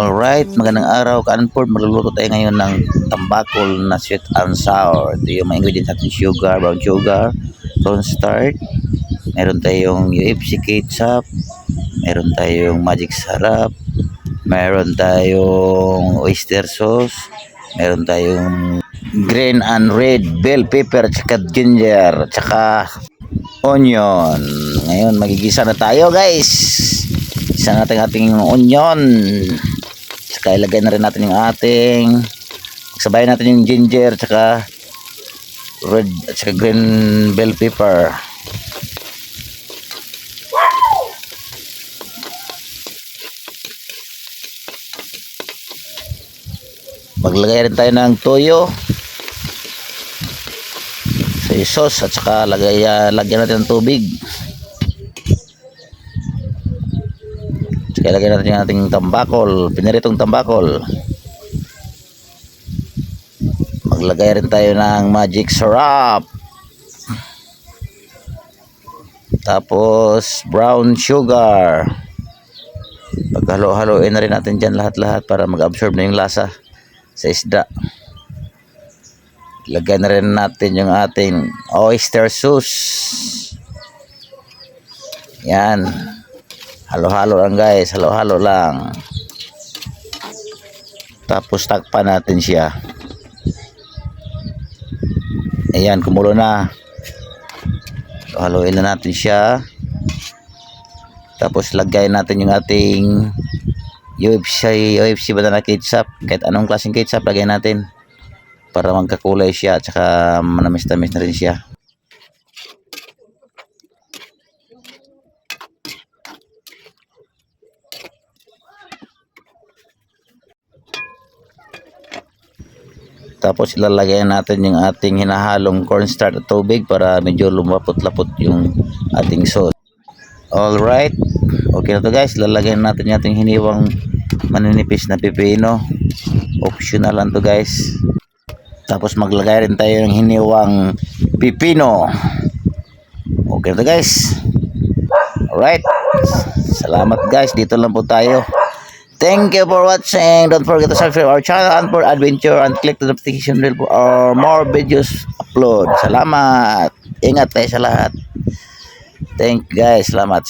Alright, magandang araw ka-Anport. Magluluto tayo ngayon ng tambakol na sweet and sour. Ito yung mga ingredients natin: sugar, brown sugar, cornstarch, meron tayong UFC ketchup, meron tayong magic sarap, meron tayong oyster sauce, meron tayong green and red bell pepper, tsaka ginger, tsaka onion. Ngayon magigisa na tayo, guys. Isa natin ating onion. Saka ilagay na rin natin yung ating, sabayan natin yung ginger tsaka red at saka green bell pepper. Maglagay rin tayo ng toyo, soy sauce, at saka lagyan natin ng tubig. Tsaka lagyan natin yung ating tambakol, piniritong tambakol. Maglagay rin tayo ng magic syrup, tapos brown sugar. Paghalo-haloin na rin natin dyan lahat-lahat para mag-absorb na yung lasa sa isda. Lagyan na rin natin yung ating oyster sauce. Yan, halo-halo lang, guys, halo-halo lang. Tapos takpan natin siya. Ayan, kumulo na. Haluin na natin siya. Tapos lagay natin yung ating UFC banana ketchup. Kahit anong klaseng ketchup lagay natin para magkakulay siya at saka manamis-tamis na rin siya. Tapos ilalagay natin yung ating hinahalong cornstarch at tubig para medyo lumapot-lapot yung ating sauce. Alright, okay na to, guys. Lalagay natin yung ating hiniwang maninipis na pipino. Optional lang to, guys. Tapos maglagay rin tayo ng hiniwang pipino. Okay na to, guys. Alright, salamat, guys. Dito lang po tayo. Thank you for watching. Don't forget to subscribe our channel Anport Adventure and click the notification bell for more videos upload. Salamat. Ingat tayo sa lahat. Thank you, guys. Salamat.